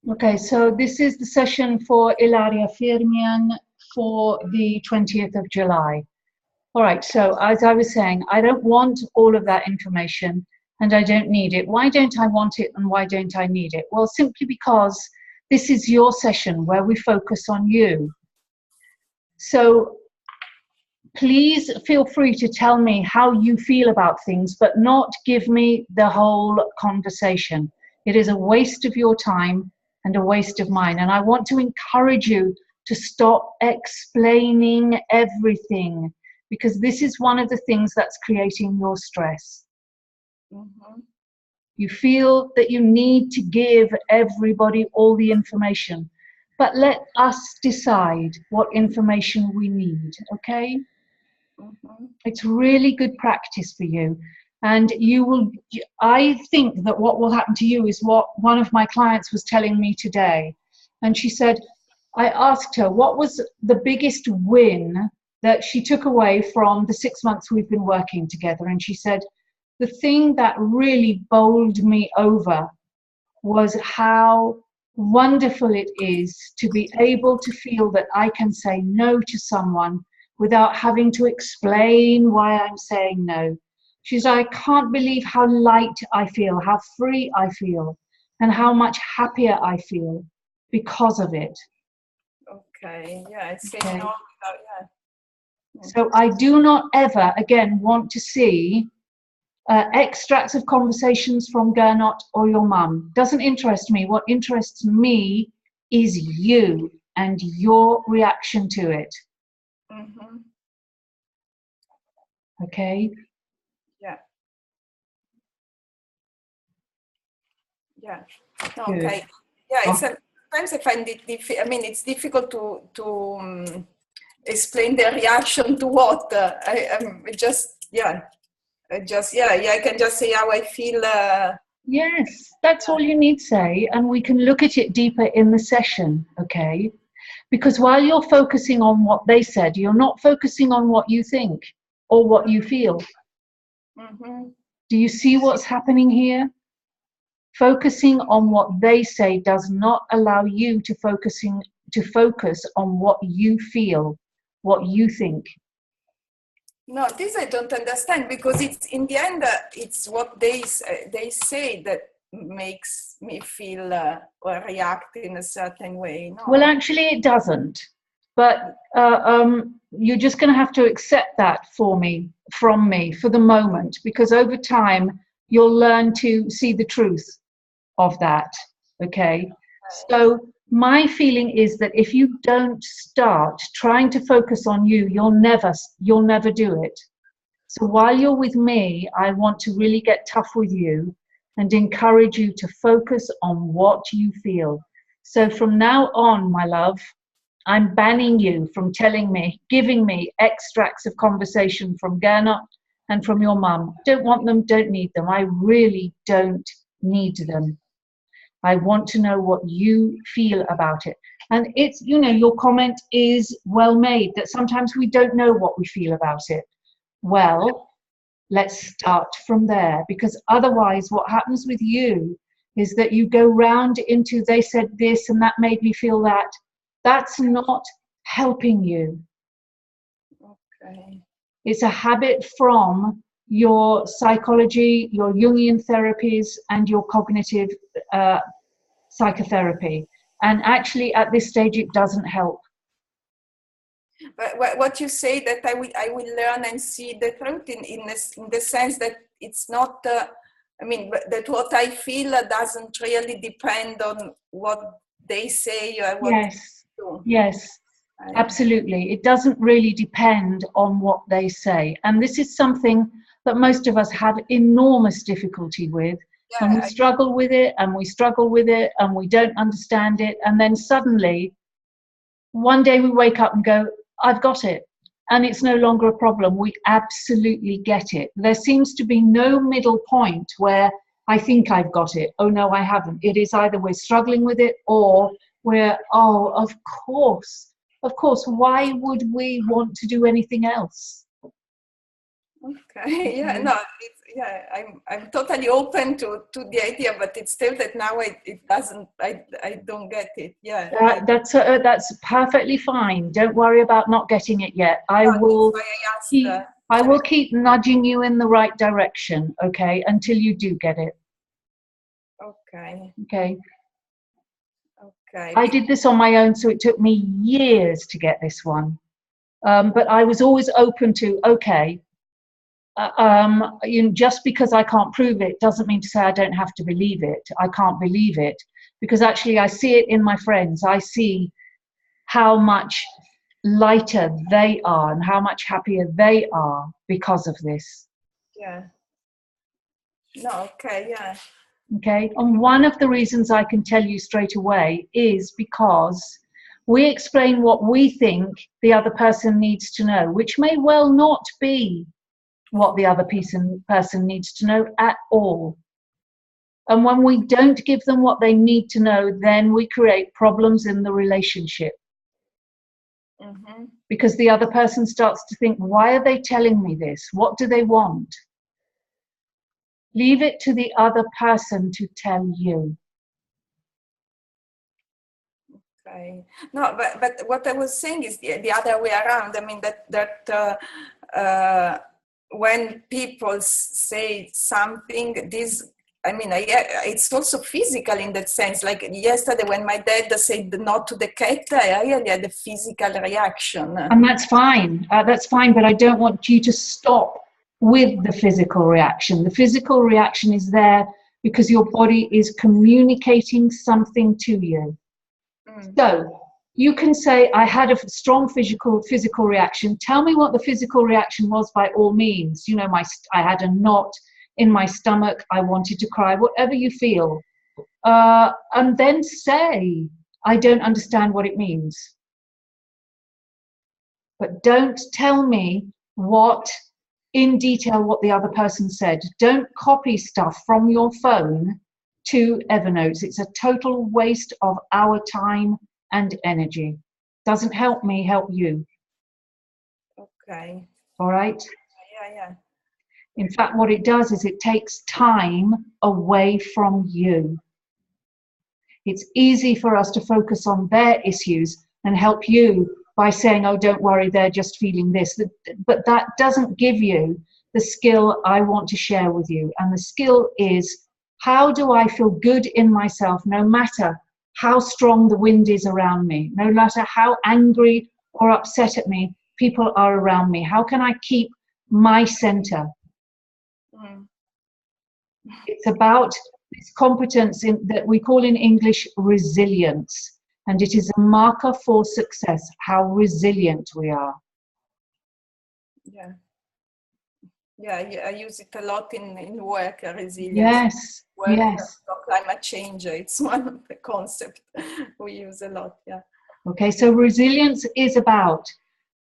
Okay, so this is the session for Ilaria Firmian for the 20th of July. All right, so as I was saying, I don't want all of that information and I don't need it. Why don't I want it and why don't I need it? Well, simply because this is your session where we focus on you. So please feel free to tell me how you feel about things, but not give me the whole conversation. It is a waste of your time and a waste of mine. And I want to encourage you to stop explaining everything, because this is one of the things that's creating your stress. Mm-hmm. You feel that you need to give everybody all the information, but let us decide what information we need, okay? Mm-hmm. It's really good practice for you. And I think that what will happen to you is what one of my clients was telling me today. And she said, I asked her, what was the biggest win that she took away from the 6 months we've been working together? And she said, the thing that really bowled me over was how wonderful it is to be able to feel that I can say no to someone without having to explain why I'm saying no. She's like, I can't believe how light I feel, how free I feel, and how much happier I feel because of it. Okay, yeah, it's Okay. yeah. So I do not ever again want to see extracts of conversations from Gernot or your mum. Doesn't interest me. What interests me is you and your reaction to it. Mm-hmm. Okay? Yeah. Yeah. Good. Okay. Yeah, sometimes I find it it's difficult to explain the reaction to what. I can just say how I feel. Yes, that's all you need to say, and we can look at it deeper in the session, okay? Because while you're focusing on what they said, you're not focusing on what you think or what you feel. Mm-hmm. Do you see what's happening here? Focusing on what they say does not allow you to focus on what you feel, what you think. No, this I don't understand, because it's in the end it's what they say that makes me feel or react in a certain way. No? Well, actually, it doesn't. But you're just going to have to accept that from me for the moment, because over time you'll learn to see the truth of that. Okay. So my feeling is that if you don't start trying to focus on you, you'll never do it. So while you're with me, I want to really get tough with you and encourage you to focus on what you feel. So from now on, my love, I'm banning you from giving me extracts of conversation from Gernot and from your mum. Don't want them, don't need them. I really don't need them. I want to know what you feel about it. And it's, your comment is well made, that sometimes we don't know what we feel about it. Well, let's start from there, because otherwise what happens with you is that you go round into, they said this and that made me feel that. That's not helping you. Okay. It's a habit from your psychology, your Jungian therapies, and your cognitive psychotherapy. And actually, at this stage, it doesn't help. But what you say, that I will learn and see the truth in the sense that it's not. That what I feel doesn't really depend on what they say or what Yes. they do. Yes. Absolutely. It doesn't really depend on what they say. And this is something that most of us have enormous difficulty with. Yeah, and we struggle with it and we struggle with it and we don't understand it. And then suddenly, one day we wake up and go, I've got it. And it's no longer a problem. We absolutely get it. There seems to be no middle point where I think I've got it. Oh, no, I haven't. It is either we're struggling with it or we're, oh, of course. Of course, why would we want to do anything else? Okay, yeah, no, yeah, I'm totally open to the idea, but it's still that now it doesn't, I don't get it. Yeah. That's perfectly fine. Don't worry about not getting it yet. That's why I asked. I will keep nudging you in the right direction, okay, until you do get it. Okay. Okay. Okay. I did this on my own, so it took me years to get this one. But I was always open to, okay, just because I can't prove it doesn't mean to say I don't have to believe it. I can't believe it because actually I see it in my friends. I see how much lighter they are and how much happier they are because of this. Yeah. No, okay, yeah. Okay, and one of the reasons I can tell you straight away is because we explain what we think the other person needs to know, which may well not be what the other person needs to know at all. And when we don't give them what they need to know, then we create problems in the relationship. Mm-hmm. Because the other person starts to think, why are they telling me this? What do they want? Leave it to the other person to tell you. Okay. No, but what I was saying is the other way around. I mean that when people say something, it's also physical in that sense. Like yesterday, when my dad said no to the cat, I really had a physical reaction. And that's fine. But I don't want you to stop with the physical reaction. The physical reaction is there because your body is communicating something to you. So you can say, I had a strong physical reaction. Tell me what the physical reaction was by all means. You know, I had a knot in my stomach. I wanted to cry, whatever you feel. And then say, I don't understand what it means. But don't tell me in detail what the other person said. Don't copy stuff from your phone to Evernote. It's a total waste of our time and energy. Doesn't help me, help you. Okay. All right? Yeah. In fact, what it does is it takes time away from you. It's easy for us to focus on their issues and help you by saying, oh, don't worry, they're just feeling this. But that doesn't give you the skill I want to share with you. And the skill is, how do I feel good in myself, no matter how strong the wind is around me, no matter how angry or upset at me people are around me? How can I keep my center? It's about this competence that we call in English resilience. And it is a marker for success, how resilient we are. Yeah, I use it a lot in work, resilience. Yes, work, yes. Climate change, it's one of the concepts we use a lot, yeah. Okay, so resilience is about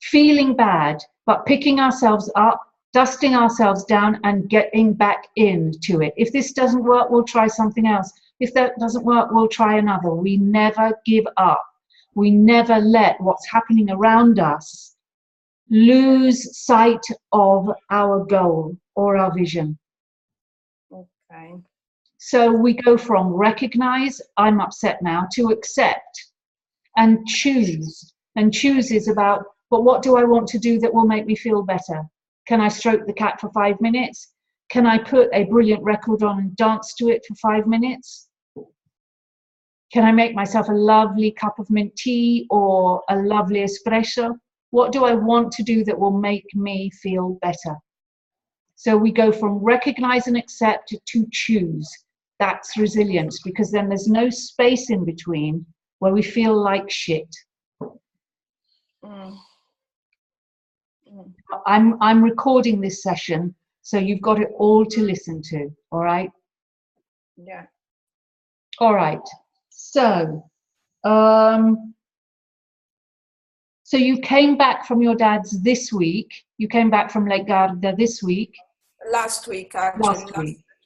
feeling bad, but picking ourselves up, dusting ourselves down and getting back into it. If this doesn't work, we'll try something else. If that doesn't work, we'll try another. We never give up. We never let what's happening around us lose sight of our goal or our vision. Okay. So we go from recognize, I'm upset now, to accept and choose. And choose is about, but what do I want to do that will make me feel better? Can I stroke the cat for 5 minutes? Can I put a brilliant record on and dance to it for 5 minutes? Can I make myself a lovely cup of mint tea or a lovely espresso? What do I want to do that will make me feel better? So we go from recognize and accept to choose. That's resilience, because then there's no space in between where we feel like shit. I'm recording this session, so you've got it all to listen to, all right? Yeah. All right. So, so you came back from your dad's this week. You came back from Lake Garda this week. Last week, actually. Last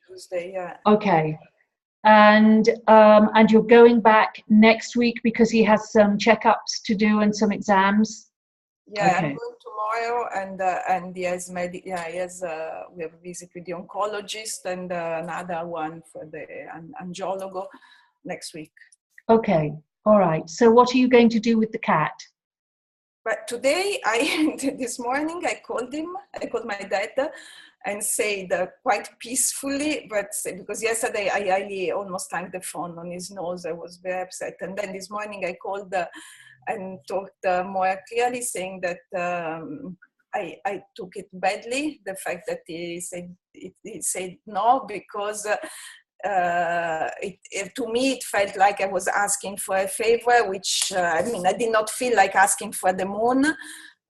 Tuesday, yeah. Okay. And you're going back next week because he has some checkups to do and some exams. Yeah, I'm Okay. going tomorrow, and he has we have a visit with the oncologist and another one for the angiologo next week. Okay. All right. So what are you going to do with the cat? But today, this morning, I called him. I called my dad, and said quite peacefully, but because yesterday I almost hung the phone on his nose. I was very upset, and then this morning I called and talked more clearly, saying that I took it badly. The fact that he said no, because. To me, it felt like I was asking for a favor, which I did not feel like asking for the moon,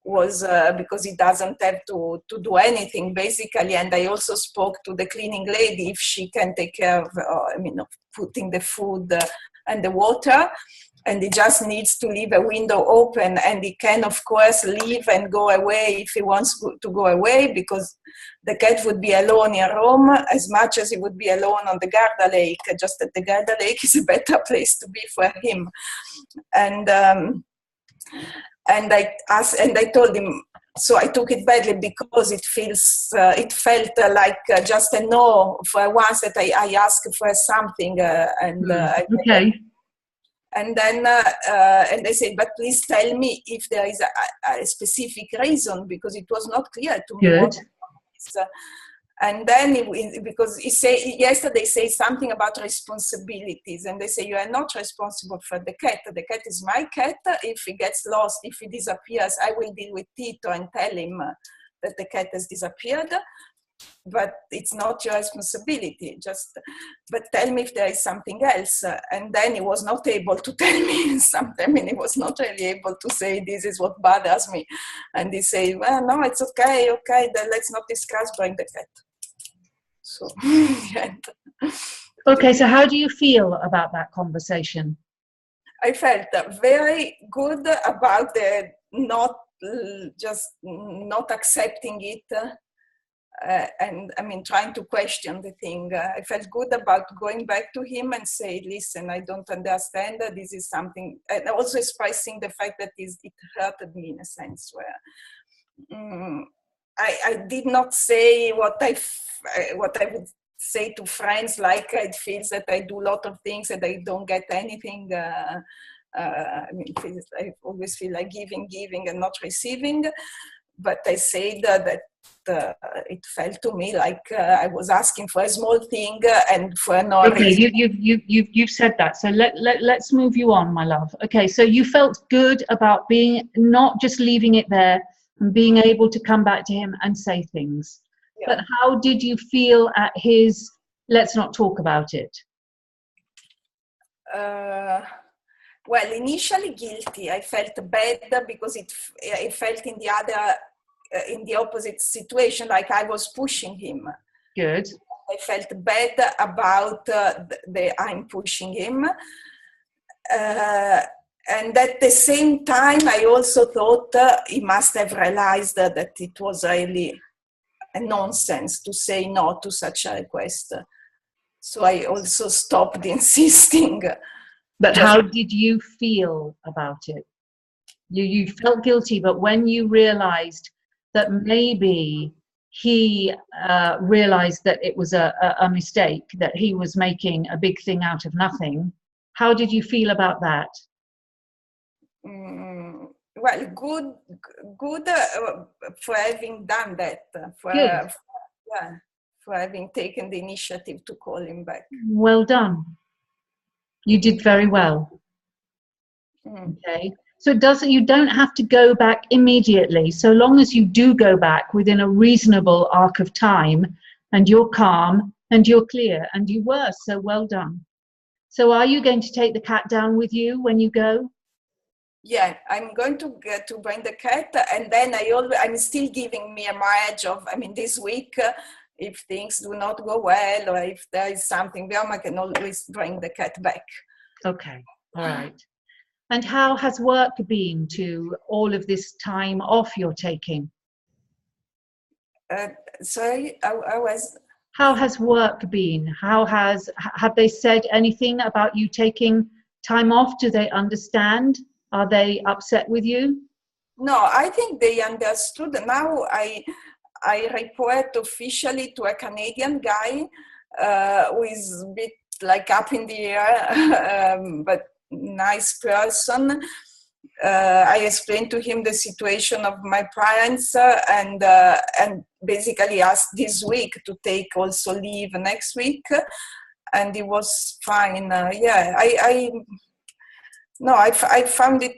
was because he doesn't have to do anything basically. And I also spoke to the cleaning lady if she can take care of, of putting the food and the water. And he just needs to leave a window open, and he can, of course, leave and go away if he wants to go away, because the cat would be alone in Rome as much as he would be alone on the Garda Lake, just that the Garda Lake is a better place to be for him. And I told him, so I took it badly because it felt like just a no for once that I asked for something. Okay. And then and they said, but please tell me if there is a specific reason, because it was not clear to me. Good. And then because yesterday say something about responsibilities, and they say you are not responsible for the cat. The cat is my cat. If he gets lost, if he disappears, I will deal with Tito and tell him that the cat has disappeared. But it's not your responsibility. But tell me if there is something else. And then he was not able to tell me something. He was not really able to say, this is what bothers me. And he said, well, no, it's okay, then let's not discuss, bring the cat. So, Okay, so how do you feel about that conversation? I felt very good about the not accepting it. And trying to question the thing. I felt good about going back to him and say, listen, I don't understand. This is something, and also expressing the fact that it hurted me in a sense where I did not say what I would say to friends, like it feels that I do a lot of things and I don't get anything. I always feel like giving and not receiving. But I said that it felt to me like I was asking for a small thing and for no reason. You've said that. So let's move you on, my love. Okay, so you felt good about being not just leaving it there and being able to come back to him and say things. Yeah. But how did you feel at his let's not talk about it? Well, initially guilty. I felt bad because I felt in the opposite situation, like I was pushing him. Good. I felt bad about I'm pushing him. And at the same time, I also thought he must have realized that it was really a nonsense to say no to such a request. So I also stopped insisting. But how did you feel about it? You felt guilty, but when you realized that maybe he realized that it was a mistake, that he was making a big thing out of nothing, how did you feel about that? Well, good for having done that, for having taken the initiative to call him back. Well done. You did very well. Okay. So you don't have to go back immediately. So long as you do go back within a reasonable arc of time and you're calm and you're clear, and you were, so well done. So are you going to take the cat down with you when you go? Yeah, I'm going to bring the cat, and then I'm still giving me a margin of, this week, if things do not go well or if there is something wrong, I can always bring the cat back. Okay, all right. And how has work been to all of this time off you're taking? Sorry, I was... How has work been? Have they said anything about you taking time off? Do they understand? Are they upset with you? No, I think they understood. Now I report officially to a Canadian guy who is a bit like up in the air, but nice person. I explained to him the situation of my parents and basically asked this week to take also leave next week, and it was fine. I found it,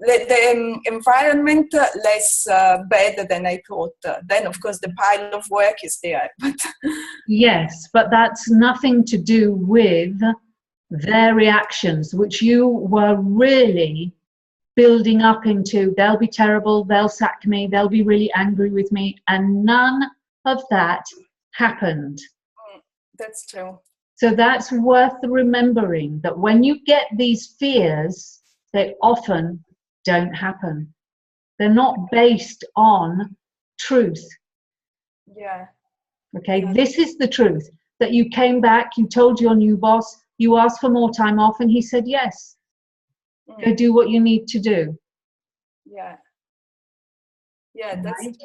the environment less bad than I thought. Then, of course, the pile of work is there. But yes, but that's nothing to do with their reactions, which you were really building up into. They'll be terrible, they'll sack me, they'll be really angry with me, and none of that happened. That's true. So that's worth remembering, that when you get these fears, they often don't happen. They're not based on truth. Yeah. Okay, Yeah. this is the truth, that you came back, you told your new boss, you asked for more time off, and he said yes. Go do what you need to do. Yeah. Yeah, that's right?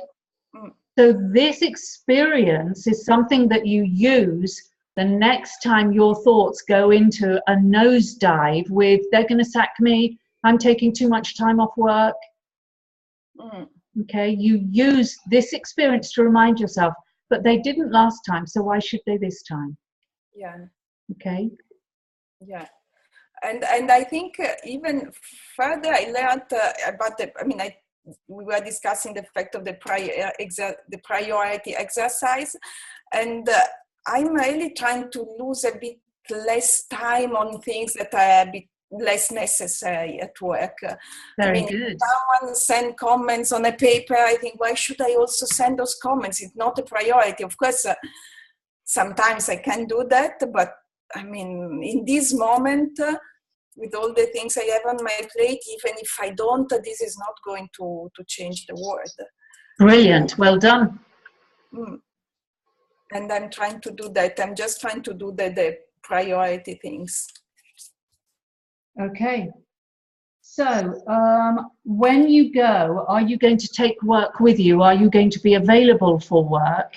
true. So this experience is something that you use the next time your thoughts go into a nosedive with, they're going to sack me, I'm taking too much time off work. Okay, you use this experience to remind yourself, but they didn't last time, so why should they this time? Yeah. Okay. Yeah. And I think even further, I learned about we were discussing the fact of the priority exercise, and I'm really trying to lose a bit less time on things that are a bit less necessary at work. Very good. If someone send comments on a paper, I think, why should I also send those comments? It's not a priority. Of course, sometimes I can do that, but I mean, in this moment, with all the things I have on my plate, even if I don't, this is not going to change the world. Brilliant. Well done. And I'm trying to do that. I'm just trying to do the priority things. Okay. So when you go, are you going to take work with you? Are you going to be available for work?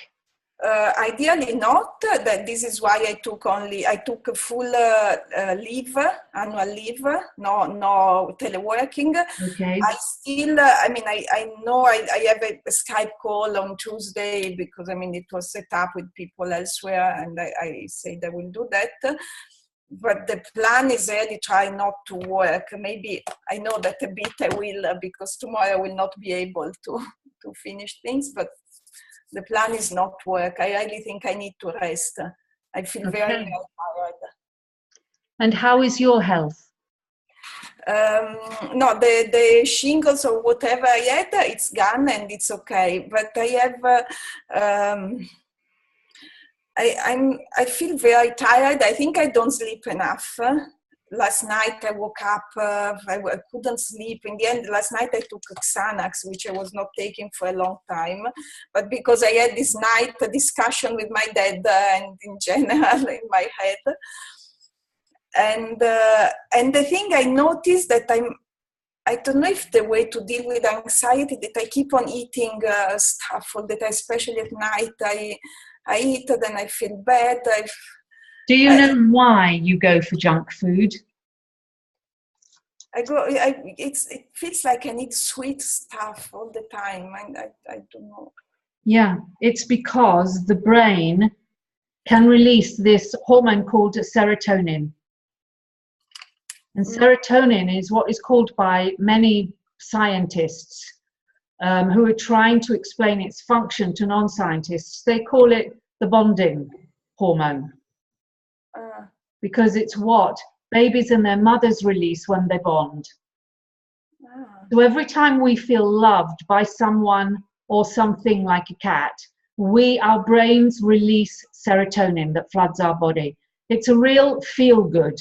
Ideally not. That this is why I took a full leave, annual leave, no teleworking. Okay. I still, I know I have a Skype call on Tuesday because it was set up with people elsewhere, and I said I will do that. But the plan is really try not to work. Maybe I know that a bit I will, because tomorrow I will not be able to finish things, but the plan is not work. I really think I need to rest. I feel very, very tired. And how is your health? No, the shingles or whatever I had, it's gone and it's okay. But I have, I feel very tired. I think I don't sleep enough. Last night I woke up, I couldn't sleep. In the end, last night I took Xanax, which I was not taking for a long time. But because I had this night discussion with my dad and in general in my head. And the thing I noticed that I don't know if the way to deal with anxiety, that I keep on eating stuff all the time, especially at night. I eat, then I feel bad. Do you know why you go for junk food? It feels like I need sweet stuff all the time, and I don't know. Yeah, it's because the brain can release this hormone called serotonin. And serotonin is what is called by many scientists who are trying to explain its function to non-scientists. They call it the bonding hormone. Because it's what babies and their mothers release when they bond. So every time we feel loved by someone or something like a cat, our brains release serotonin that floods our body. It's a real feel-good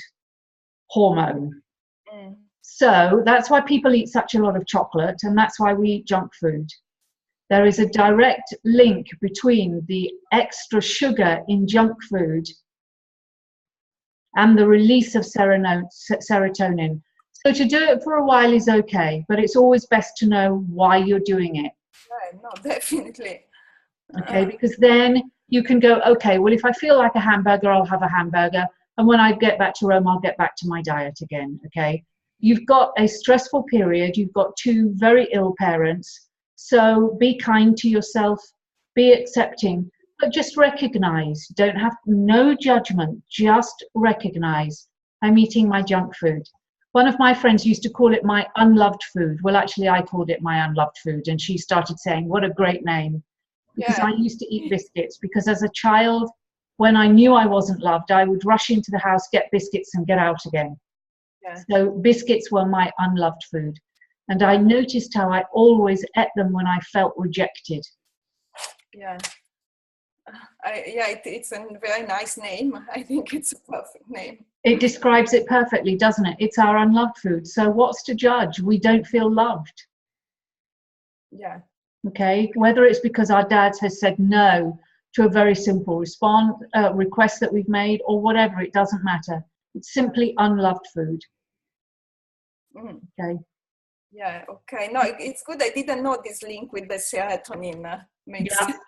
hormone. So that's why people eat such a lot of chocolate, and that's why we eat junk food. There is a direct link between the extra sugar in junk food and the release of serotonin. So to do it for a while is okay, but it's always best to know why you're doing it. Right, no, definitely. Okay, because then you can go, okay, well, if I feel like a hamburger, I'll have a hamburger. And when I get back to Rome, I'll get back to my diet again. Okay. You've got a stressful period. You've got two very ill parents. So be kind to yourself, be accepting, but just recognize, don't have no judgment, just recognize I'm eating my junk food. One of my friends used to call it my unloved food. Well, actually, I called it my unloved food. And she started saying, what a great name. Because Yeah. I used to eat biscuits. Because as a child, when I knew I wasn't loved, I would rush into the house, get biscuits, and get out again. Yeah. So biscuits were my unloved food. And I noticed how I always ate them when I felt rejected. Yeah. It's a very nice name. I think it's a perfect name. It describes it perfectly, doesn't it? It's our unloved food. So what's to judge? We don't feel loved. Yeah. Okay. Whether it's because our dads has said no to a very simple request that we've made, or whatever, it doesn't matter. It's simply unloved food. Okay. Yeah. Okay. No, it's good. I didn't know this link with the serotonin. Makes sense.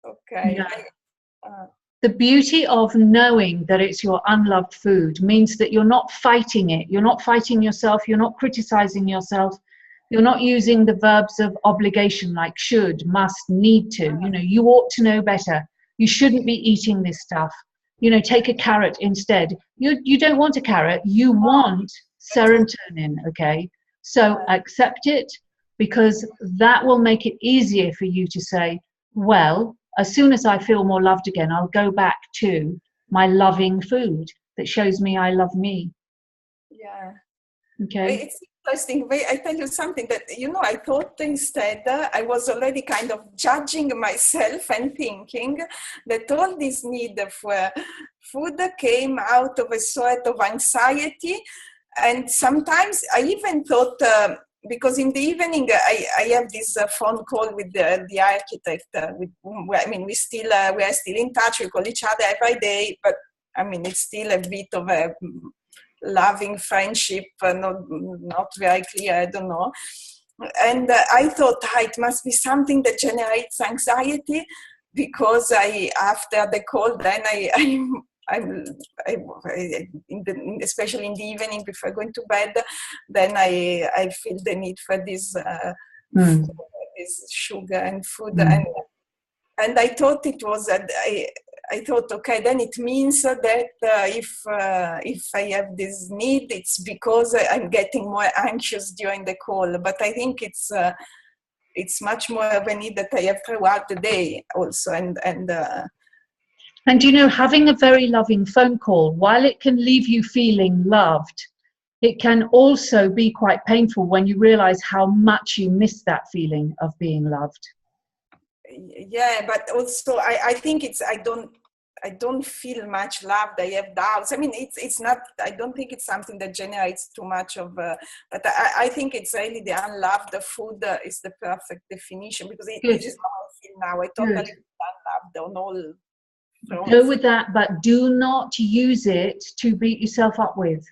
Okay. Yeah. The beauty of knowing that it's your unloved food means that you're not fighting it. You're not fighting yourself. You're not criticizing yourself. You're not using the verbs of obligation like should, must, need to. You know, you ought to know better. You shouldn't be eating this stuff. You know, take a carrot instead. You don't want a carrot. You want serotonin, okay? So accept it, because that will make it easier for you to say, well, as soon as I feel more loved again, I'll go back to my loving food that shows me I love me. Yeah. Okay. It's interesting. I tell you something that, I thought instead, I was already kind of judging myself and thinking that all this need for food came out of a sort of anxiety. And sometimes I even thought, because in the evening I have this phone call with the architect. We are still in touch. We call each other every day, but it's still a bit of a loving friendship, not very clear. I don't know. And I thought it must be something that generates anxiety, because after the call, then especially in the evening before going to bed, then I feel the need for this this sugar and food, and I thought it was I thought, okay, then it means that if I have this need, it's because I'm getting more anxious during the call. But I think it's much more of a need that I have throughout the day also, and having a very loving phone call, while it can leave you feeling loved, it can also be quite painful when you realize how much you miss that feeling of being loved. Yeah, but also I think I don't feel much loved. I have doubts. It's not. I don't think it's something that generates too much of. But I think it's really the unloved food is the perfect definition, because it is how I feel now. I totally unloved on all. Go with that, but do not use it to beat yourself up with.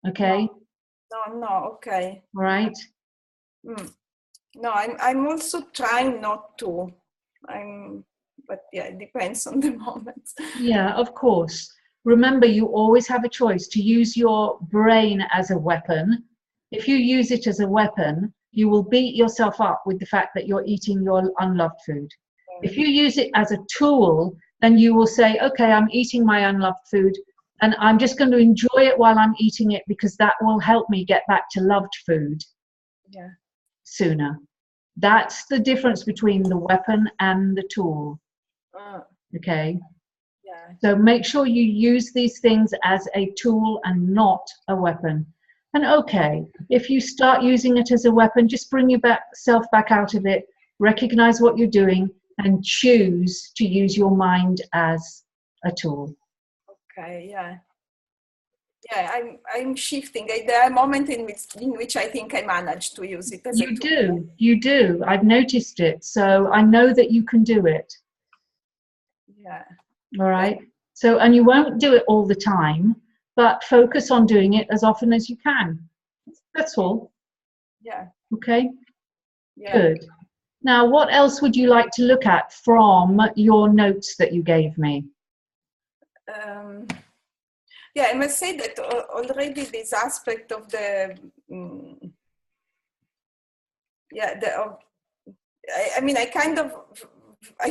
Okay. No. Okay. All right. No, I'm also trying not to. But yeah, it depends on the moment. Yeah, of course. Remember, you always have a choice to use your brain as a weapon. If you use it as a weapon, you will beat yourself up with the fact that you're eating your unloved food. If you use it as a tool, then you will say, okay, I'm eating my unloved food, and I'm just going to enjoy it while I'm eating it, because that will help me get back to loved food sooner. That's the difference between the weapon and the tool. Okay. Yeah. So make sure you use these things as a tool and not a weapon. And okay, if you start using it as a weapon, just bring yourself back out of it, recognize what you're doing, and choose to use your mind as a tool. Okay, yeah. Yeah, I'm shifting. There are moments in which I think I manage to use it as a tool. You do. I've noticed it. So I know that you can do it. Yeah. All right. So, and you won't do it all the time, but focus on doing it as often as you can. That's all. Yeah. Okay, Yeah. good. Now, what else would you like to look at from your notes that you gave me? Yeah, I must say that already this aspect of the, I mean, I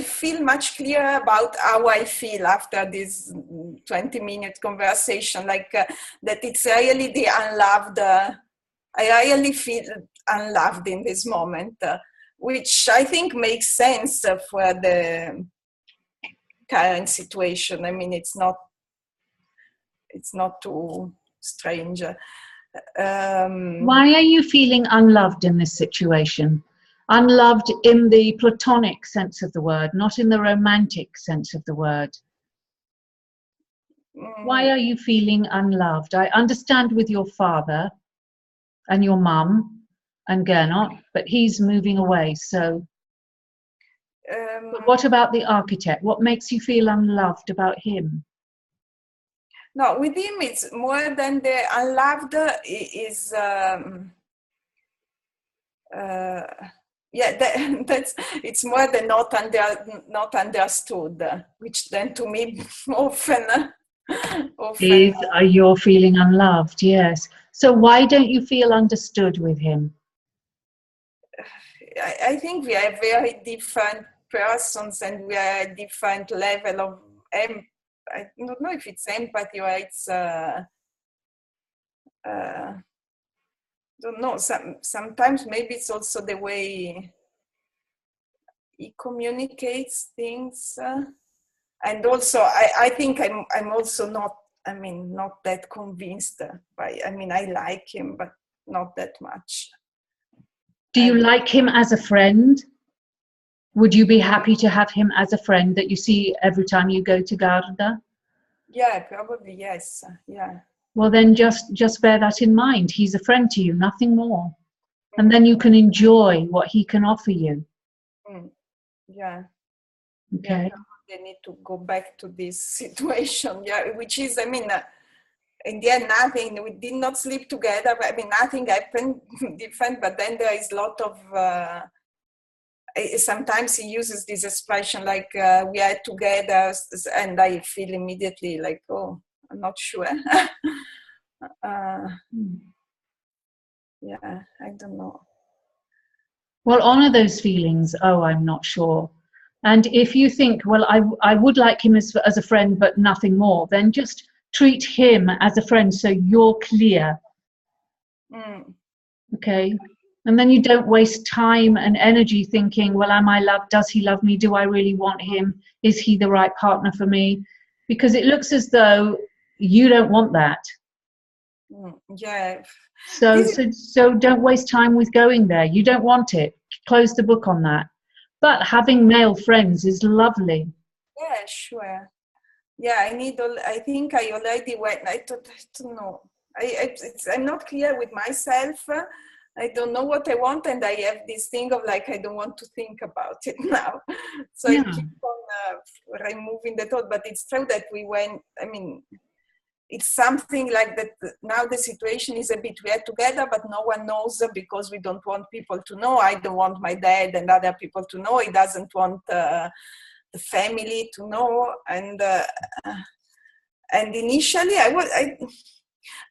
feel much clearer about how I feel after this 20-minute conversation, like that it's really the unloved, I really feel unloved in this moment, which I think makes sense for the current situation. I mean, it's not too strange. Why are you feeling unloved in this situation? Unloved in the platonic sense of the word, not in the romantic sense of the word. Why are you feeling unloved? I understand with your father and your mum and Gernot, but he's moving away. So, but what about the architect? What makes you feel unloved about him? No, with him it's more than the unloved is. That's it's more than not understood, which then to me often Is you're feeling unloved? Yes. So why don't you feel understood with him? I think we are very different persons and we are a different level of I don't know if it's empathy or it's don't know. Sometimes maybe it's also the way he communicates things, and also I think I'm also not. I mean, not that convinced by. I mean, I like him, but not that much. Do you like him as a friend? Would you be happy to have him as a friend that you see every time you go to Garda? Yeah, probably yes. Yeah. Well, then just bear that in mind. He's a friend to you, nothing more. And then you can enjoy what he can offer you. Yeah. Okay. Yeah, they need to go back to this situation. Yeah, which is, I mean, in the end, nothing. We did not sleep together. I mean, nothing happened different. But then there is a lot of. Sometimes he uses this expression like we are together, and I feel immediately like, oh, I'm not sure. Yeah, I don't know. Well, honor those feelings. Oh, I'm not sure. And if you think, well, I would like him as a friend, but nothing more, then just treat him as a friend so you're clear. Okay. And then you don't waste time and energy thinking, well, am I loved? Does he love me? Do I really want him? Is he the right partner for me? Because it looks as though you don't want that. Yeah. So don't waste time with going there. You don't want it. Close the book on that. But having male friends is lovely. Yeah, sure. Yeah, I think I already went. I don't know. I'm not clear with myself. I don't know what I want, and I have this thing of like I don't want to think about it now. So yeah. I keep on removing the thought. But it's true that we went. I mean, it's something like that. Now the situation is a bit weird together, but no one knows because we don't want people to know. I don't want my dad and other people to know. He doesn't want the family to know. And initially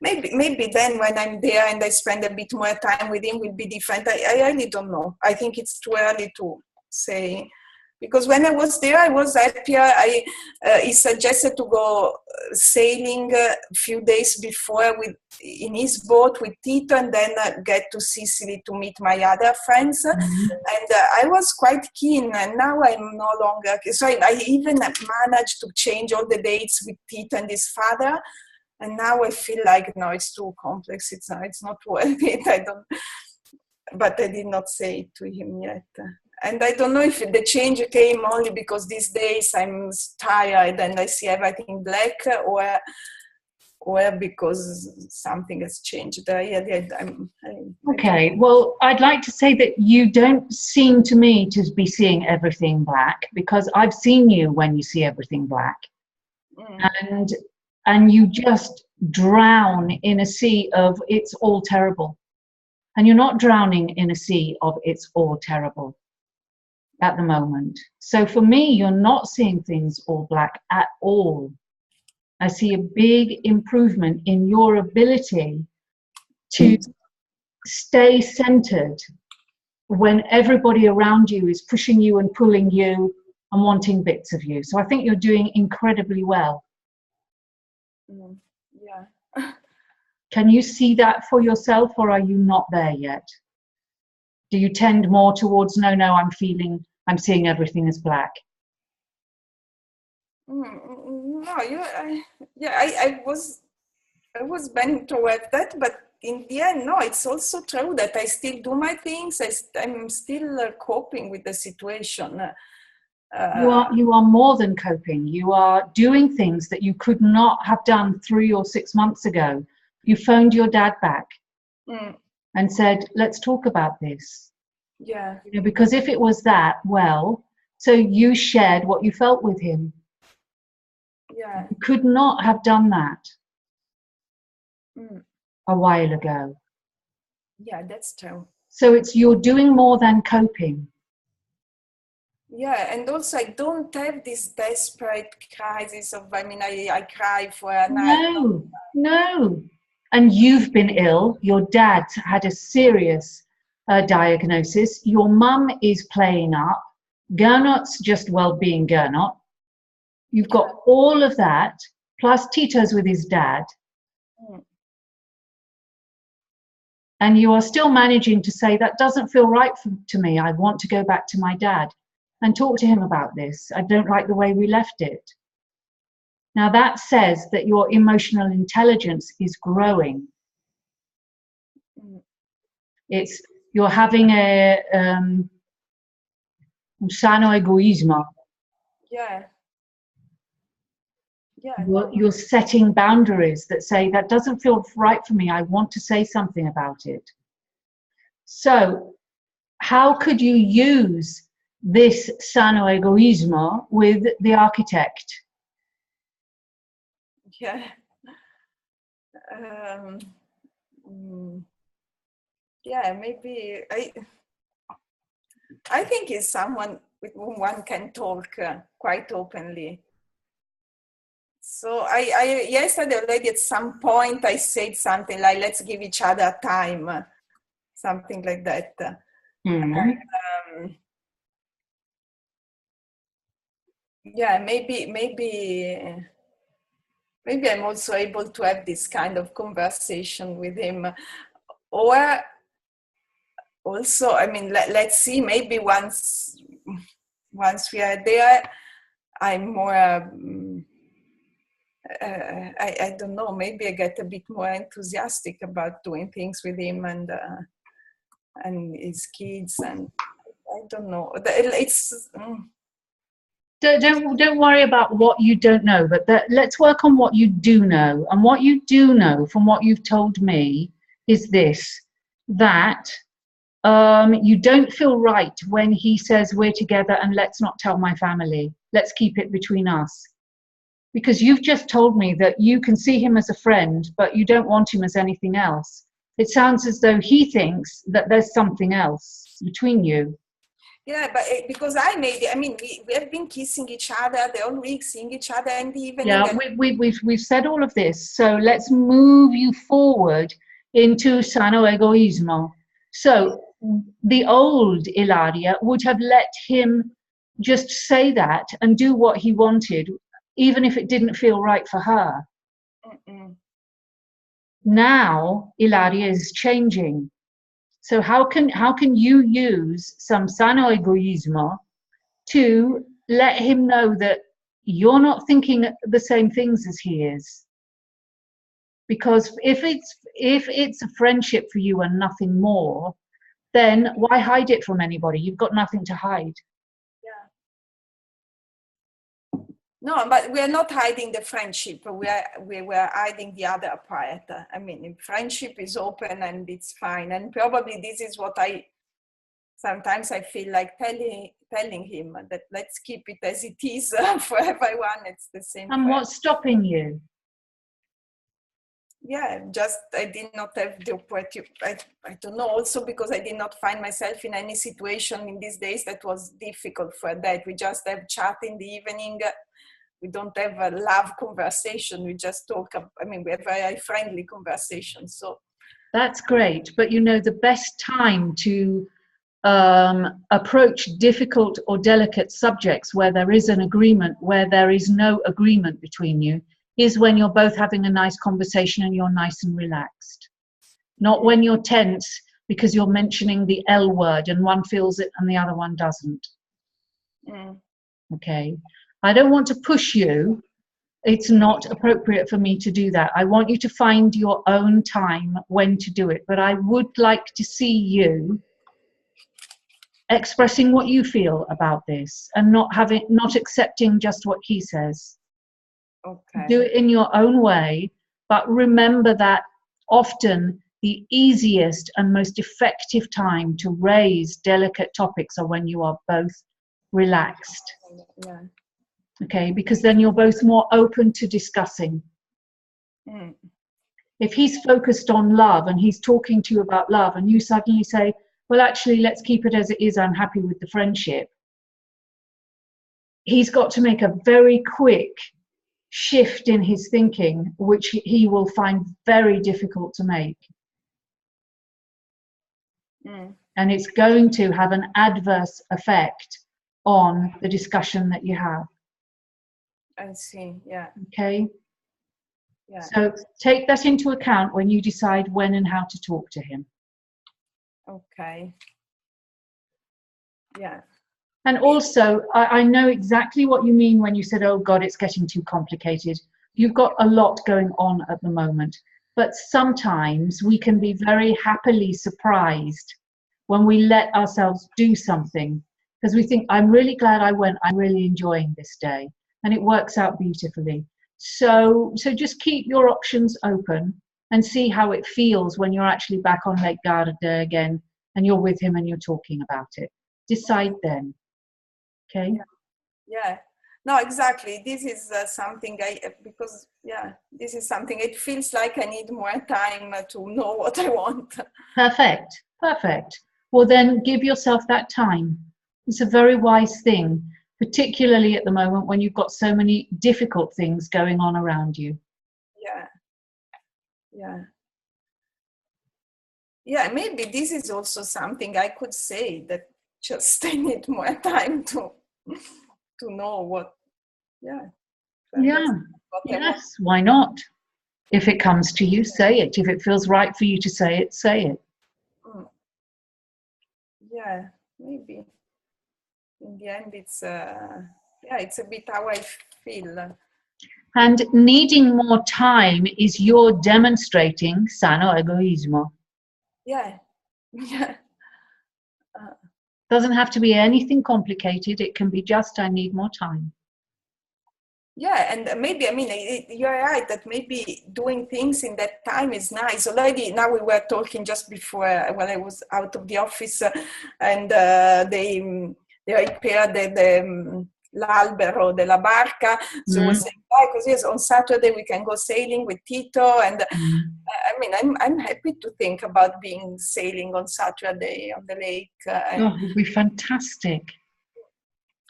maybe then when I'm there and I spend a bit more time with him will be different. I really don't know. I think it's too early to say. Because when I was there, I was happier. He suggested to go sailing a few days before in his boat with Tito, and then get to Sicily to meet my other friends. Mm-hmm. And I was quite keen, and now I'm no longer. So I even managed to change all the dates with Tito and his father. And now I feel like, no, it's too complex. It's not worth it. But I did not say it to him yet. And I don't know if the change came only because these days I'm tired and I see everything black, or because something has changed. Okay, well, I'd like to say that you don't seem to me to be seeing everything black, because I've seen you when you see everything black. And you just drown in a sea of it's all terrible. And you're not drowning in a sea of it's all terrible at the moment. So for me, you're not seeing things all black at all. I see a big improvement in your ability to stay centered when everybody around you is pushing you and pulling you and wanting bits of you. So I think you're doing incredibly well. Yeah. Can you see that for yourself, or are you not there yet? Do you tend more towards, no, I'm seeing everything as black? No, I was bent towards that, but in the end, no, it's also true that I still do my things. I'm still coping with the situation. You are more than coping. You are doing things that you could not have done 3 or 6 months ago. You phoned your dad back and said, let's talk about this. Yeah. You know, because if it was that, well, so you shared what you felt with him. Yeah. You could not have done that a while ago. Yeah, that's true. So you're doing more than coping. Yeah, and also I don't have this desperate crisis of, I cry for a night. No. And you've been ill. Your dad had a serious diagnosis. Your mum is playing up. Gernot's just being Gernot. You've got all of that, plus Tito's with his dad. And you are still managing to say, that doesn't feel right to me. I want to go back to my dad and talk to him about this. I don't like the way we left it. Now that says that your emotional intelligence is growing. You're having a un sano egoismo. Yeah. You're setting boundaries that say, that doesn't feel right for me. I want to say something about it. So how could you use this sano egoismo with the architect? Yeah. Yeah, maybe I think he's someone with whom one can talk quite openly. So I yesterday already at some point I said something like, let's give each other time, something like that. Yeah, maybe I'm also able to have this kind of conversation with him. Or also, let's see, maybe once we are there, I'm more, I don't know, maybe I get a bit more enthusiastic about doing things with him and his kids, and I don't know. It's... Don't worry about what you don't know, but let's work on what you do know. And what you do know from what you've told me is this, that you don't feel right when he says we're together and let's not tell my family. Let's keep it between us. Because you've just told me that you can see him as a friend, but you don't want him as anything else. It sounds as though he thinks that there's something else between you. Yeah, but because we have been kissing each other the whole week, seeing each other in the evening. Yeah, we've said all of this. So let's move you forward into sano egoismo. So the old Ilaria would have let him just say that and do what he wanted, even if it didn't feel right for her. Now Ilaria is changing. So how can you use some sano egoismo to let him know that you're not thinking the same things as he is? Because if it's a friendship for you and nothing more, then why hide it from anybody? You've got nothing to hide. No, but we're not hiding the friendship. We're hiding the other part. Friendship is open and it's fine. And probably this is what sometimes I feel like telling him, that let's keep it as it is for everyone. It's the same. And what's stopping you? yeah, just I did not have the opportunity. I don't know, also because I did not find myself in any situation in these days that was difficult for that. We just have chat in the evening. We don't have a love conversation. We just talk. I mean, we have a very friendly conversation. So That's great. But you know, the best time to approach difficult or delicate subjects where there is an agreement, where there is no agreement between you, is when you're both having a nice conversation and you're nice and relaxed. Not when you're tense because you're mentioning the L word and one feels it and the other one doesn't. Okay. I don't want to push you. It's not appropriate for me to do that. I want you to find your own time when to do it. But I would like to see you expressing what you feel about this and not accepting just what he says. okay. Do it in your own way, but remember that often the easiest and most effective time to raise delicate topics are when you are both relaxed. Yeah. Okay, because then you're both more open to discussing. If he's focused on love and he's talking to you about love and you suddenly say, well, actually, let's keep it as it is, I'm happy with the friendship, he's got to make a very quick shift in his thinking, which he will find very difficult to make. And it's going to have an adverse effect on the discussion that you have. I see, yeah. Okay? Yeah. So take that into account when you decide when and how to talk to him. Okay. Yeah. And also, I know exactly what you mean when you said, oh God, it's getting too complicated. You've got a lot going on at the moment. But sometimes we can be very happily surprised when we let ourselves do something. Because we think, I'm really glad I went, I'm really enjoying this day. And it works out beautifully. So just keep your options open and see how it feels when you're actually back on Lake Garda again and you're with him and you're talking about it. Decide then. Okay? Yeah. No, exactly. This is something because this is something, it feels like I need more time to know what I want. Perfect. Perfect. Well, then give yourself that time. It's a very wise thing, particularly at the moment when you've got so many difficult things going on around you. Yeah. Yeah. Yeah, maybe this is also something I could say, that just I need more time to know what, Yeah. what Yes, why not? If it comes to you, say it. If it feels right for you to say it, say it. Yeah, maybe. In the end, it's it's a bit how I feel. And needing more time is your demonstrating sano egoismo. Yeah. Yeah. Doesn't have to be anything complicated. It can be just, I need more time. Yeah, and maybe, I mean, you're right that maybe doing things in that time is nice. Already, now we were talking just before when I was out of the office, and they repaired l'albero della barca. So we saying, because yes, on Saturday we can go sailing with Tito, and I mean, I'm happy to think about being sailing on Saturday on the lake. It would be fantastic.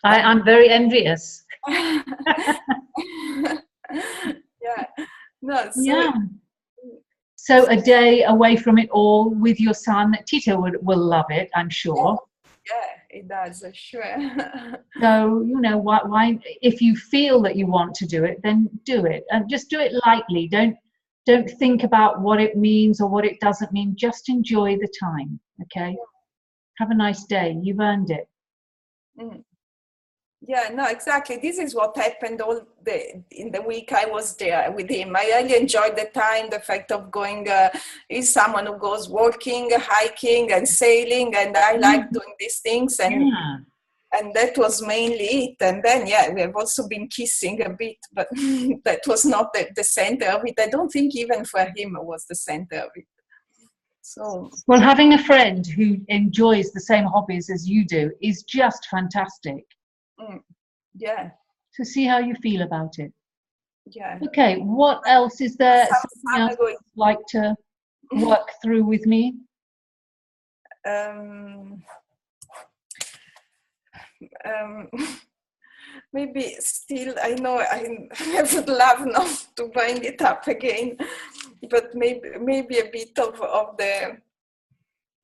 I'm very envious. Yeah. No. Yeah. So a day away from it all with your son, Tito will love it, I'm sure. Yeah, it does, sure. So, you know, why, if you feel that you want to do it, then do it. And just do it lightly. Don't think about what it means or what it doesn't mean. Just enjoy the time, okay? Have a nice day. You've earned it. Yeah, no, exactly. This is what happened in the week I was there with him. I really enjoyed the time, the fact of going, he's someone who goes walking, hiking and sailing, and I like doing these things, and that was mainly it. And then, we have also been kissing a bit, but that was not the center of it. I don't think even for him it was the center of it. So, well, having a friend who enjoys the same hobbies as you do is just fantastic. Yeah. So see how you feel about it. Yeah. Okay, what else is there? Some Something else time ago. you'd like to work through with me? Um, um, maybe still, I know I would love not to bring it up again, but maybe a bit of the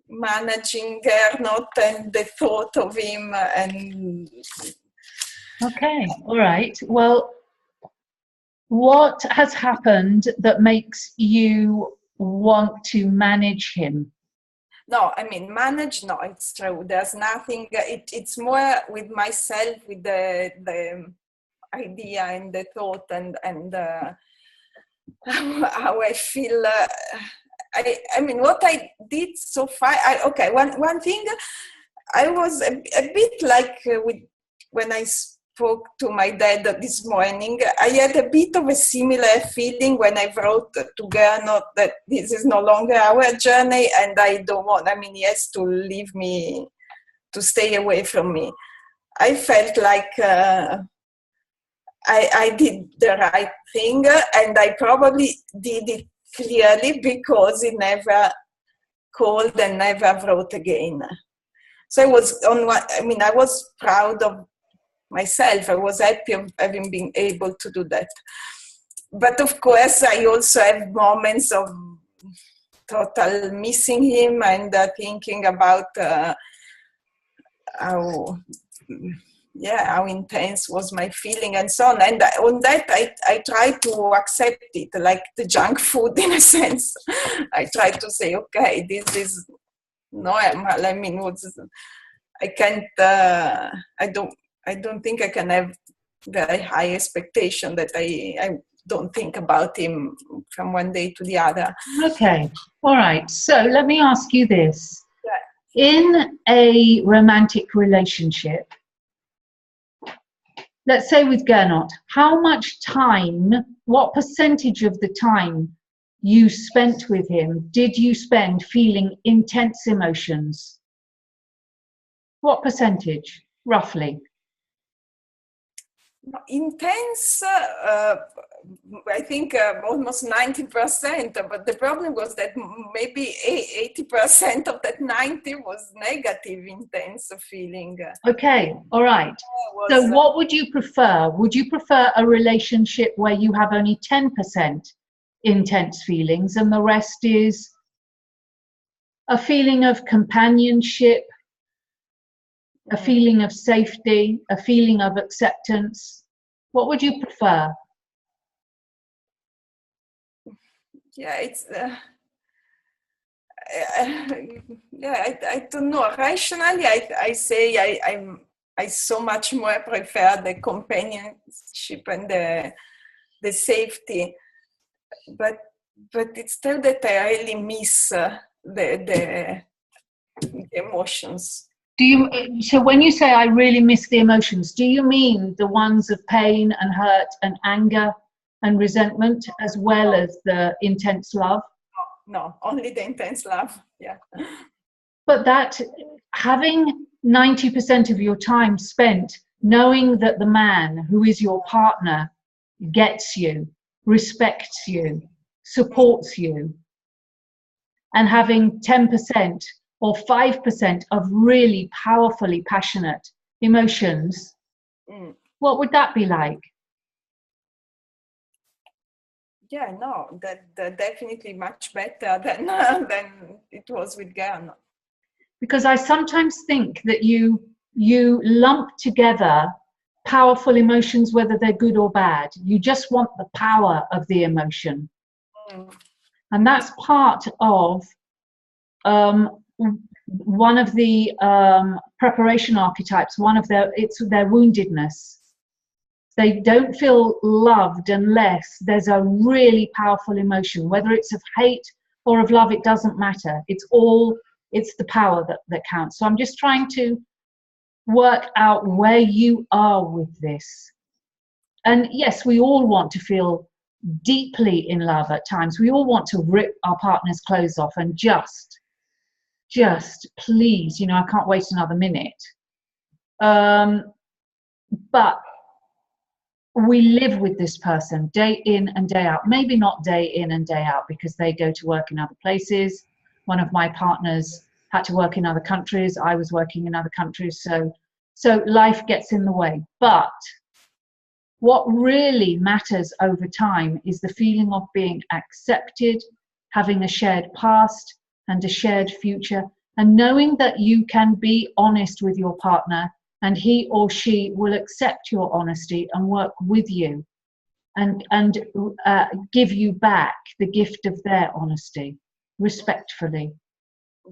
managing Gernot and the thought of him. And Okay, all right. Well, what has happened that makes you want to manage him? no, I mean, manage, no, it's true. There's nothing, it's more with myself, with the idea and the thought and how I feel. I mean, what I did so far, okay, one thing, I was a bit like when I spoke to my dad this morning. I had a bit of a similar feeling when I wrote to Gernot that this is no longer our journey and I don't want, I mean, he has to leave me, to stay away from me. I felt like I did the right thing and I probably did it clearly because he never called and never wrote again. So I was on one, I mean, I was proud of myself. I was happy of having been able to do that. But of course, I also have moments of total missing him and thinking about how, how intense was my feeling and so on. And on that, I try to accept it, like the junk food in a sense. I try to say, okay, this is normal. I mean, I can't, I don't think I can have very high expectation that I don't think about him from one day to the other. Okay, all right. So let me ask you this. Yeah. In a romantic relationship, let's say with Gernot, how much time, what percentage of the time you spent with him did you spend feeling intense emotions? What percentage, roughly? Intense, I think almost 90%, but the problem was that maybe 80% of that 90 was negative, intense feeling. Okay, all right. So what would you prefer? Would you prefer a relationship where you have only 10% intense feelings and the rest is a feeling of companionship, a feeling of safety, a feeling of acceptance? What would you prefer? Yeah, it's I don't know. Rationally, I say I so much more prefer the companionship and the safety, but it's still that I really miss the emotions. Do you, so when you say I really miss the emotions, do you mean the ones of pain and hurt and anger and resentment as well as the intense love? No, only the intense love. Yeah. But that having 90% of your time spent knowing that the man who is your partner gets you, respects you, supports you, and having 10% or 5% of really powerfully passionate emotions, what would that be like? Yeah, no, that definitely much better than it was with Gernot. Because I sometimes think that you lump together powerful emotions, whether they're good or bad. You just want the power of the emotion. And that's part of one of the preparation archetypes, it's their woundedness. They don't feel loved unless there's a really powerful emotion, whether it's of hate or of love, it doesn't matter. It's the power that counts. So I'm just trying to work out where you are with this. And yes, we all want to feel deeply in love at times. We all want to rip our partner's clothes off and just please, I can't wait another minute. But we live with this person day in and day out. Maybe not day in and day out because they go to work in other places. One of my partners had to work in other countries. I was working in other countries. So life gets in the way. But what really matters over time is the feeling of being accepted, having a shared past and a shared future, and knowing that you can be honest with your partner and he or she will accept your honesty and work with you and give you back the gift of their honesty respectfully.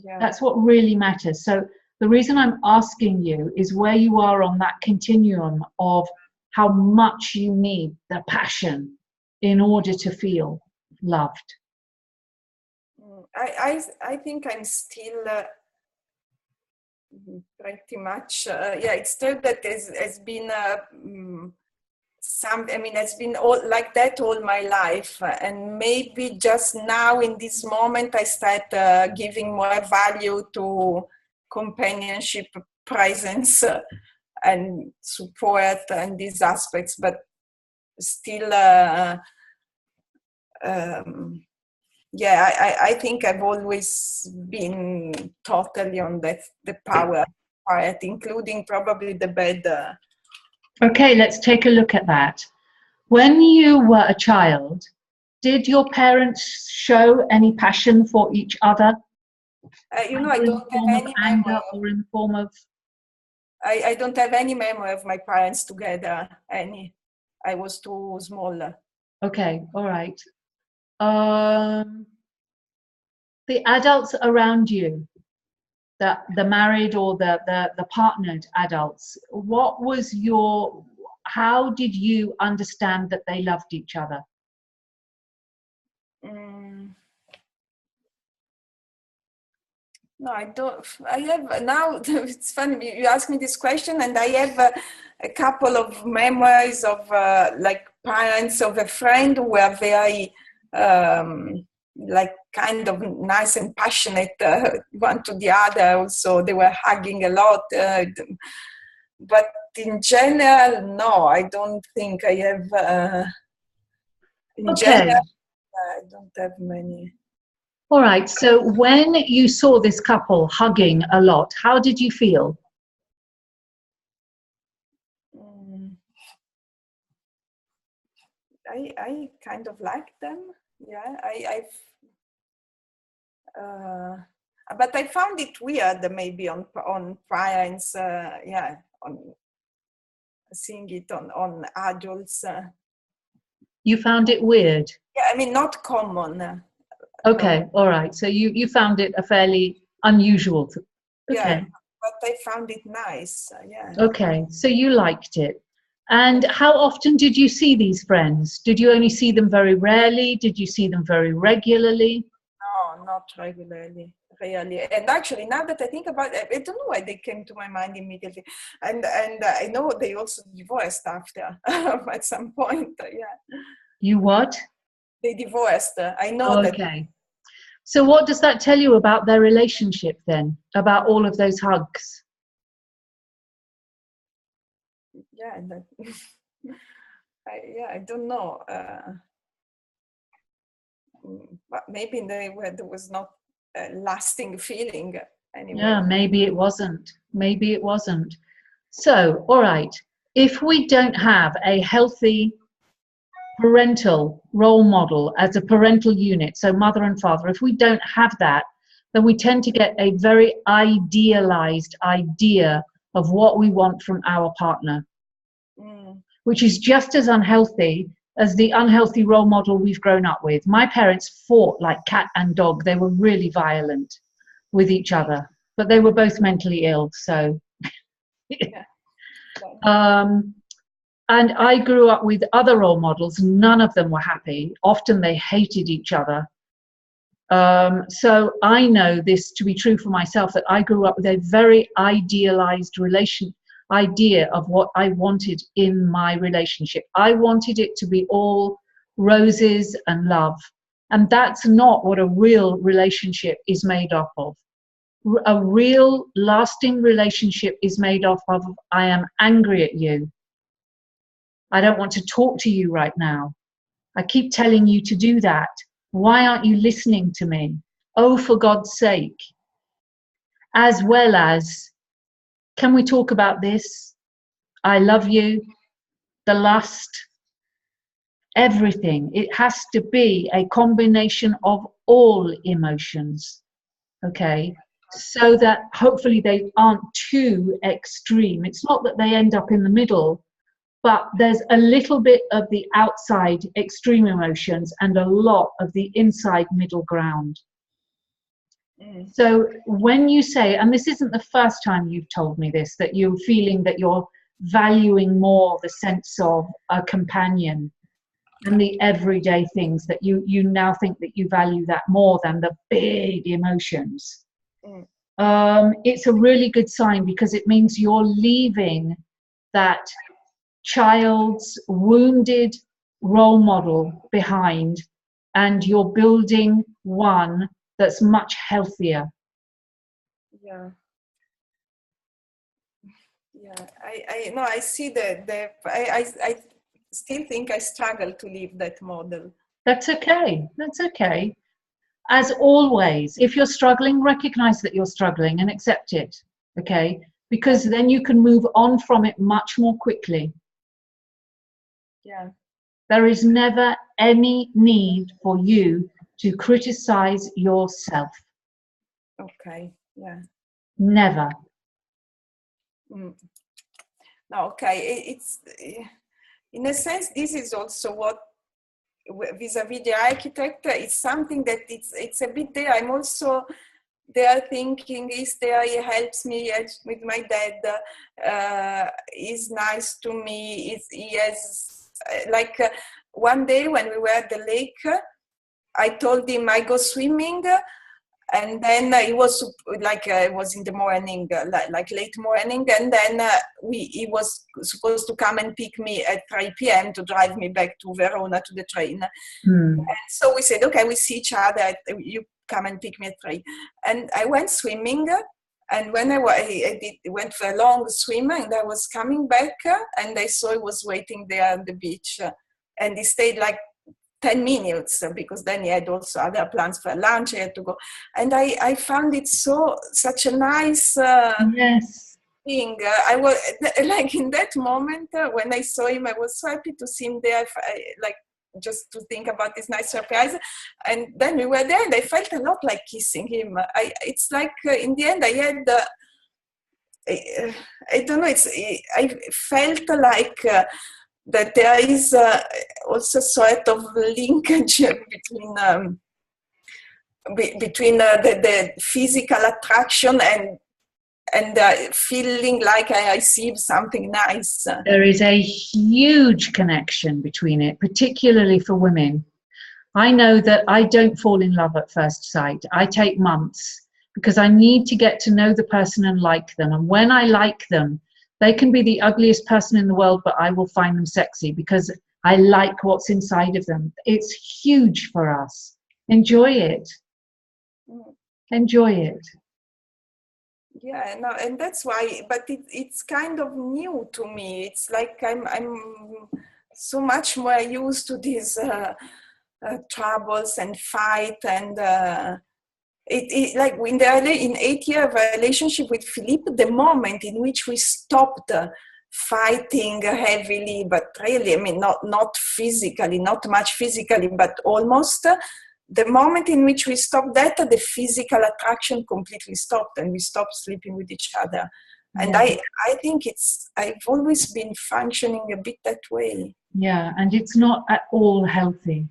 Yeah. That's what really matters. So the reason I'm asking you is where you are on that continuum of how much you need the passion in order to feel loved. I think I'm still pretty much yeah. It's true that has been some. I mean, it's been all like that all my life, and maybe just now in this moment I start giving more value to companionship, presence, and support, and these aspects. But still, yeah, I think I've always been totally on the power part, including probably the bed. Okay, let's take a look at that. When you were a child, did your parents show any passion for each other? I don't have any anger memory. Or in the form of... I don't have any memory of my parents together. Any. I was too small. Okay, all right. The adults around you, the married or the partnered adults, how did you understand that they loved each other? No, I don't. I have now. It's funny you ask me this question, and I have a couple of memories of like parents of a friend who were very like kind of nice and passionate one to the other. Also, they were hugging a lot. But in general, no, I don't think I have. In general, I don't have many. All right, so when you saw this couple hugging a lot, how did you feel? I kind of like them. Yeah, but I found it weird maybe on parents. Yeah, on seeing it on adults. You found it weird? Yeah, I mean not common. Okay, all right. So you found it a fairly unusual. Okay. Yeah, but I found it nice. Yeah. Okay, so you liked it. And how often did you see these friends? Did you only see them very rarely? Did you see them very regularly? No, not regularly, really. And actually, now that I think about it, I don't know why they came to my mind immediately. And I know they also divorced after at some point. Yeah. You what? They divorced. I know that. Okay. So what does that tell you about their relationship then? About all of those hugs? Yeah. I don't know. But maybe there was not a lasting feeling anyway. Yeah, maybe it wasn't. Maybe it wasn't. So, all right. If we don't have a healthy parental role model as a parental unit, so mother and father, if we don't have that, then we tend to get a very idealized idea of what we want from our partner, which is just as unhealthy as the unhealthy role model we've grown up with. My parents fought like cat and dog. They were really violent with each other, but they were both mentally ill. So, Yeah. And I grew up with other role models. None of them were happy. Often they hated each other. So I know this to be true for myself, that I grew up with a very idealized idea of what I wanted in my relationship. I wanted it to be all roses and love. And that's not what a real relationship is made up of. A real lasting relationship is made up of, I am angry at you. I don't want to talk to you right now. I keep telling you to do that. Why aren't you listening to me? Oh, for God's sake. As well as, can we talk about this? I love you. The lust, everything. It has to be a combination of all emotions, okay? So that hopefully they aren't too extreme. It's not that they end up in the middle, but there's a little bit of the outside extreme emotions and a lot of the inside middle ground. So when you say, and this isn't the first time you've told me this, that you're feeling that you're valuing more the sense of a companion and the everyday things, that you now think that you value that more than the big emotions. It's a really good sign, because it means you're leaving that child's wounded role model behind, and you're building one that's much healthier. Yeah. I see that I still think I struggle to leave that model. That's okay. That's okay. As always, if you're struggling, recognize that you're struggling and accept it, okay? Because then you can move on from it much more quickly. Yeah. There is never any need for you to criticize yourself. Okay. Yeah. Never. No, okay. It's in a sense, this is also what vis-a-vis the architect, it's something that it's a bit there. I'm also there thinking, is there, he helps me with my dad, is nice to me, he has, like one day when we were at the lake, I told him I go swimming, and then it was like it was in the morning, like late morning, and then he was supposed to come and pick me at 3 p.m. to drive me back to Verona to the train. And so we said, okay, we see each other, you come and pick me at 3. And I went swimming, and when I went for a long swim, and I was coming back, and I saw he was waiting there on the beach, and he stayed like 10 minutes, because then he had also other plans for lunch. He had to go, and I found it such a nice yes. thing. I was like, in that moment when I saw him, I was so happy to see him there, like just to think about this nice surprise. And then we were there, and I felt a lot like kissing him. It's like in the end I had I don't know, I felt like that there is also sort of linkage between the physical attraction and feeling like I receive something nice. There is a huge connection between it, particularly for women. I know that I don't fall in love at first sight. I take months, because I need to get to know the person and like them. And when I like them, they can be the ugliest person in the world, but I will find them sexy because I like what's inside of them. It's huge for us. Enjoy it. Enjoy it. Yeah, no, and that's why, but it's kind of new to me. It's like I'm so much more used to these troubles and fight, and it like in 8-year relationship with Philippe, the moment in which we stopped fighting heavily, but really, I mean, not physically, not much physically, but almost. The moment in which we stopped that, the physical attraction completely stopped, and we stopped sleeping with each other. And I think I've always been functioning a bit that way. Yeah, and it's not at all healthy.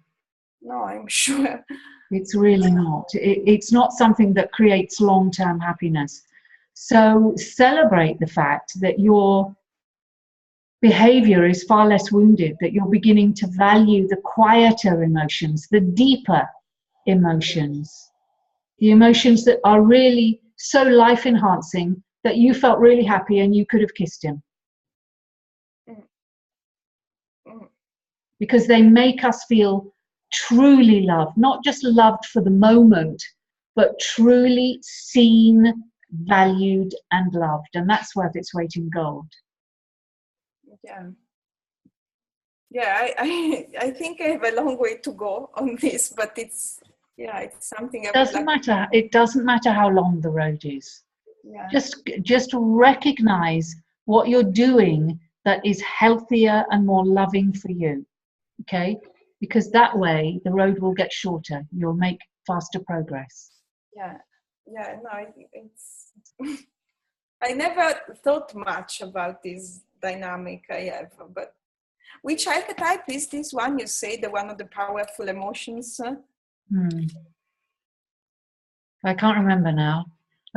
No, I'm sure. It's really not. It's not something that creates long-term happiness. So celebrate the fact that your behavior is far less wounded, that you're beginning to value the quieter emotions, the deeper emotions, the emotions that are really so life-enhancing that you felt really happy and you could have kissed him. Because they make us feel truly loved, not just loved for the moment, but truly seen, valued, and loved. And that's worth its weight in gold. Yeah. Yeah, I think I have a long way to go on this, but it's, yeah, it's something I would Doesn't like. matter. It doesn't matter how long the road is. Yeah, Just recognize what you're doing that is healthier and more loving for you. Okay? Because that way the road will get shorter. You'll make faster progress. yeah, yeah. No, it's. I never thought much about this dynamic I have, but which archetype is this one? You say the one of the powerful emotions. I can't remember now,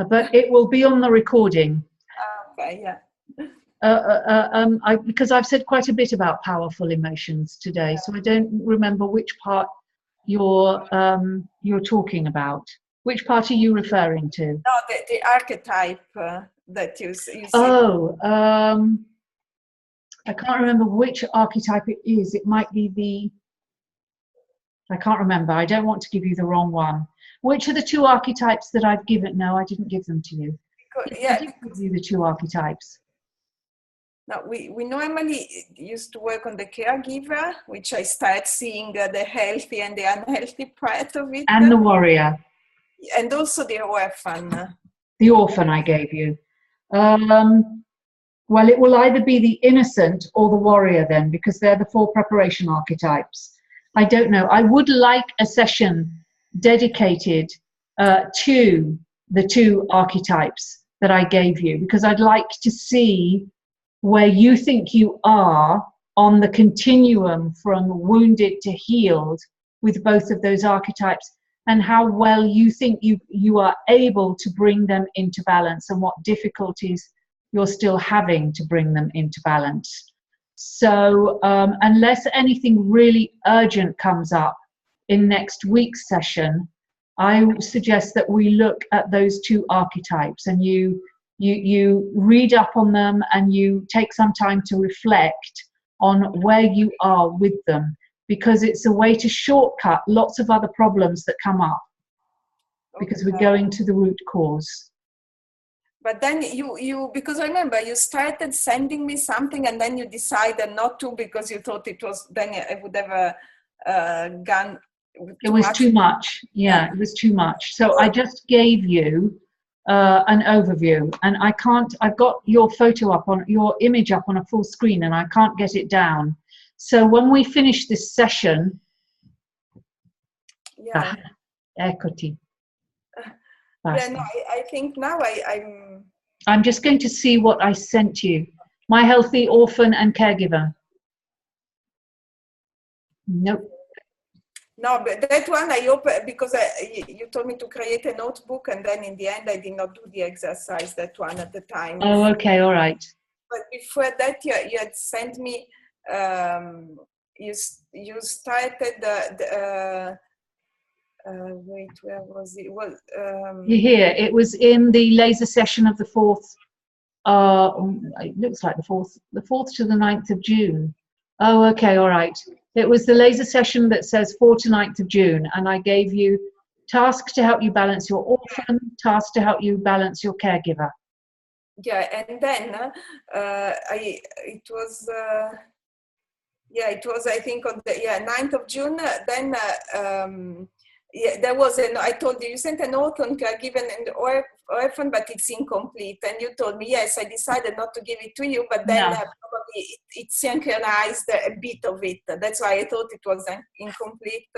but it will be on the recording. Okay, yeah. Because I've said quite a bit about powerful emotions today, so I don't remember which part you're talking about. Which part are you referring to? No, the archetype that you see. Oh, I can't remember which archetype it is. It might be I can't remember. I don't want to give you the wrong one. Which are the two archetypes that I've given? No, I didn't give them to you. Yeah, I did give you the two archetypes. now we normally used to work on the caregiver, which I start seeing the healthy and the unhealthy part of it. And the warrior. And also the orphan. The orphan I gave you. Well, it will either be the innocent or the warrior then, because they're the four preparation archetypes. I don't know. I would like a session dedicated to the two archetypes that I gave you, because I'd like to see where you think you are on the continuum from wounded to healed with both of those archetypes, and how well you think you are able to bring them into balance, and what difficulties you're still having to bring them into balance. So unless anything really urgent comes up in next week's session, I suggest that we look at those two archetypes, and you read up on them, and you take some time to reflect on where you are with them, because it's a way to shortcut lots of other problems that come up, because we're going to the root cause. But then you because I remember you started sending me something, and then you decided not to because you thought it was, then I would have gone. It was too much. Yeah, it was too much. So I just gave you an overview, and I've got your photo up on, your image up on a full screen, and I can't get it down. So when we finish this session, equity. Yeah, no, I think now I'm just going to see what I sent you. My healthy orphan and caregiver. Nope. No, but that one I hope, because you told me to create a notebook, and then in the end I did not do the exercise, that one at the time. Oh, okay, all right. But before that, you had sent me, you started wait, where was it? Well, here, it was in the laser session of the 4th, it looks like the 4th to the 9th of June. Oh, okay, all right. It was the laser session that says 4th to 9th of June, and I gave you task to help you balance your orphan, task to help you balance your caregiver. Yeah, and then it was I think on the 9th of June. Then there was I told you sent a note on caregiver and orphan, but it's incomplete. And you told me, yes, I decided not to give it to you, but then probably it synchronized a bit of it. That's why I thought it was incomplete.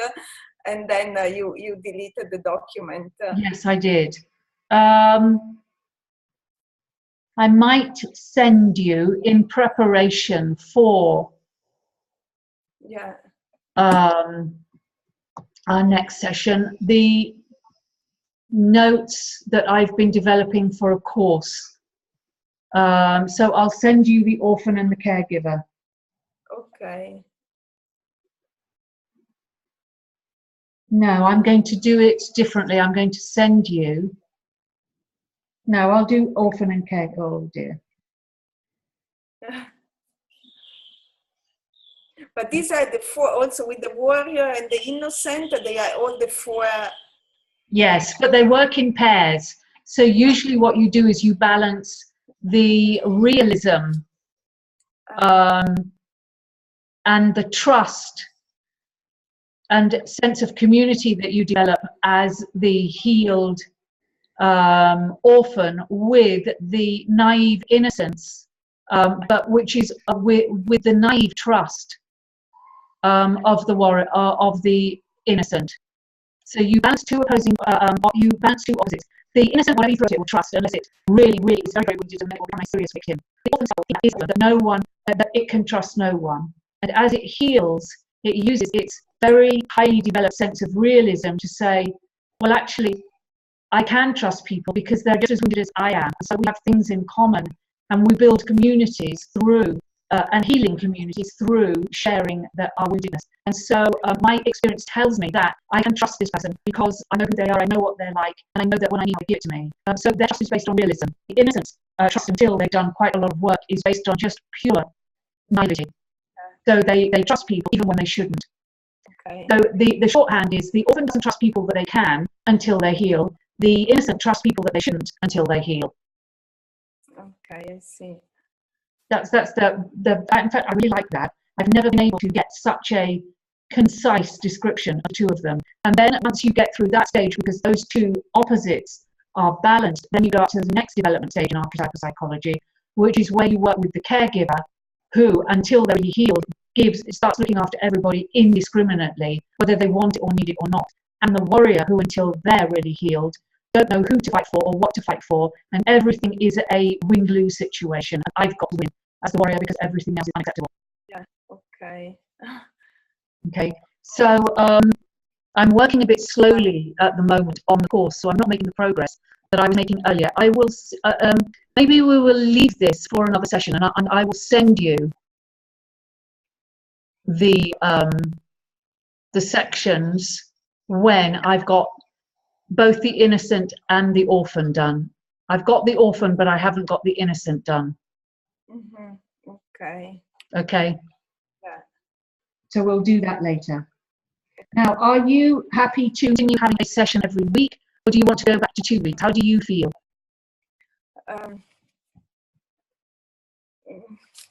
And then you deleted the document. Yes, I did. I might send you, in preparation for our next session, the notes that I've been developing for a course. So I'll send you the orphan and the caregiver. Okay. No, I'm going to do it differently. I'm going to send you. No, I'll do orphan and caregiver. Oh dear. But these are the four, also with the warrior and the innocent, they are all the four. Yes, but they work in pairs. So usually what you do is you balance the realism and the trust and sense of community that you develop as the healed orphan with the naive innocence, but which is with the naive trust of the warrior, of the innocent. So you balance two opposing, you balance two opposites. The innocent, whatever you throw at it, will trust unless it really, really is very, very wounded and then it will become a serious victim. The orphan soul is that no one, that it can trust no one. And as it heals, it uses its very highly developed sense of realism to say, well, actually, I can trust people because they're just as wounded as I am. So we have things in common, and we build communities through, and healing communities through sharing our woundedness. And so my experience tells me that I can trust this person because I know who they are, I know what they're like, and I know that when I need, they give it to me. So their trust is based on realism. The innocence trust until they've done quite a lot of work is based on just pure naivety. So they trust people even when they shouldn't. Okay. So the shorthand is the orphan doesn't trust people that they can until they heal. The innocent trusts people that they shouldn't until they heal. Okay, I see. That's the in fact, I really like that. I've never been able to get such a concise description of two of them. And then once you get through that stage, because those two opposites are balanced, then you go up to the next development stage in archetypal psychology, which is where you work with the caregiver who, until they're really healed, starts looking after everybody indiscriminately, whether they want it or need it or not. And the warrior who, until they're really healed, don't know who to fight for or what to fight for, and everything is a win-lose situation. And I've got to win as the warrior because everything else is unacceptable. Yeah, okay. Okay, so I'm working a bit slowly at the moment on the course, so I'm not making the progress that I was making earlier. I will, maybe we will leave this for another session, and I will send you the sections when I've got both the innocent and the orphan done. I've got the orphan, but I haven't got the innocent done. Mm-hmm. Okay. Okay. Yeah. So we'll do that later. Now, are you happy to continue having a session every week, or do you want to go back to 2 weeks? How do you feel?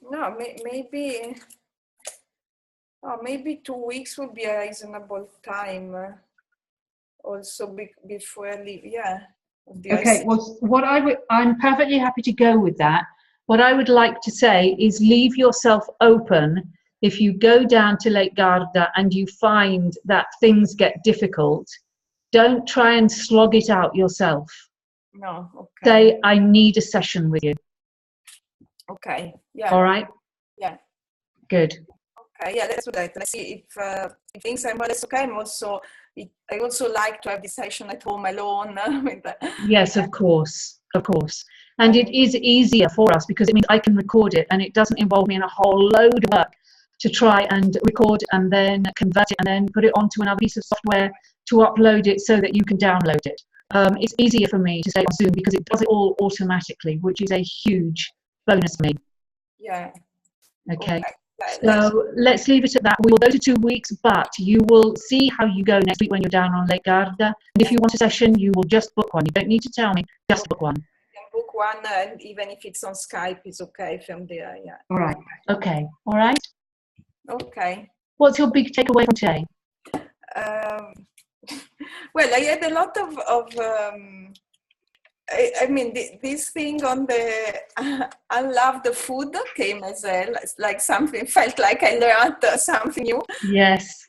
No, maybe. Oh, maybe 2 weeks would be a reasonable time. Also, before I leave, yeah. Okay. Well, I'm perfectly happy to go with that. What I would like to say is leave yourself open. If you go down to Lake Garda and you find that things get difficult, don't try and slog it out yourself. No, okay. Say, I need a session with you. Okay, yeah. All right? Yeah. Good. Okay, yeah, let's do that. Let's see if things are more or less okay. I also like to have this session at home alone. Yes, of course, of course. And it is easier for us because it means I can record it and it doesn't involve me in a whole load of work to try and record and then convert it and then put it onto another piece of software to upload it so that you can download it. It's easier for me to stay on Zoom because it does it all automatically, which is a huge bonus for me. Yeah. Okay. So let's leave it at that. We will go to 2 weeks, but you will see how you go next week when you're down on Lake Garda. And if you want a session, you will just book one. You don't need to tell me, just book one. You can book one, and even if it's on Skype, it's okay from there. Yeah. All right. Okay. All right. Okay. What's your big takeaway from today? Well, I had a lot of I mean, this thing on the unloved food came as well. It's like something, felt like I learned something new. Yes.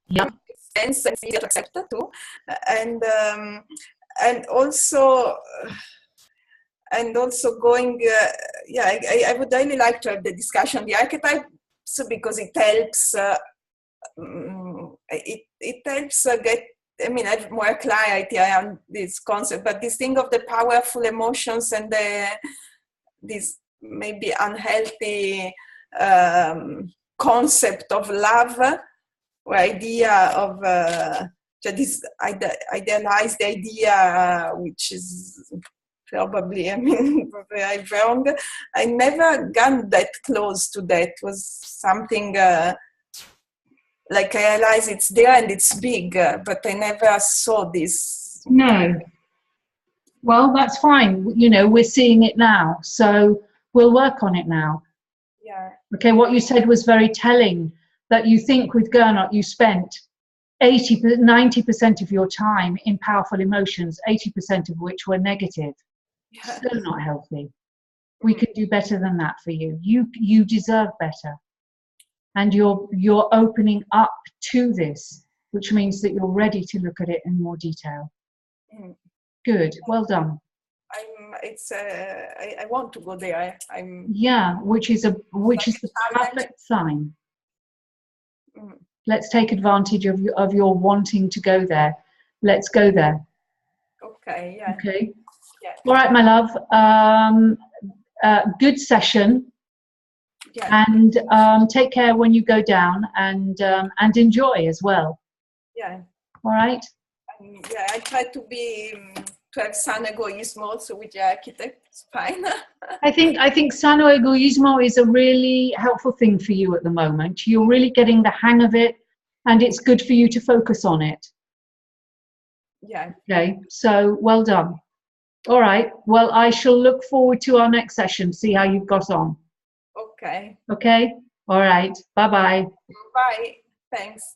Yeah. Sense and easier to accept too. And also going, yeah, I would really like to have the discussion on the archetypes because it helps, it helps get, I mean, I have more clarity around this concept, but this thing of the powerful emotions and this maybe unhealthy concept of love, or idea of this idealized idea, which is probably, I mean, very wrong. I never got that close to that. It was something like I realize it's there and it's big, but I never saw this. No. Well, that's fine. You know, we're seeing it now, so we'll work on it now. Yeah. Okay, what you said was very telling that you think with Gernot you spent 90% of your time in powerful emotions, 80% of which were negative. Yeah. So not healthy. We can do better than that for you. You deserve better. And you're opening up to this, which means that you're ready to look at it in more detail. Good. Well done. I want to go there. Yeah, which is the perfect sign. Let's take advantage of your wanting to go there. Let's go there. Okay. Yeah. Okay. Yeah. All right, my love. Good session. Yeah. And take care when you go down, and enjoy as well. Yeah. All right. Yeah, I try to have sano egoismo also with the architect. It's fine. I think sano egoismo is a really helpful thing for you at the moment. You're really getting the hang of it, and it's good for you to focus on it. Yeah. Okay. So well done. All right. Well, I shall look forward to our next session. See how you've got on. Okay. Okay. All right. Bye-bye. Bye. Thanks.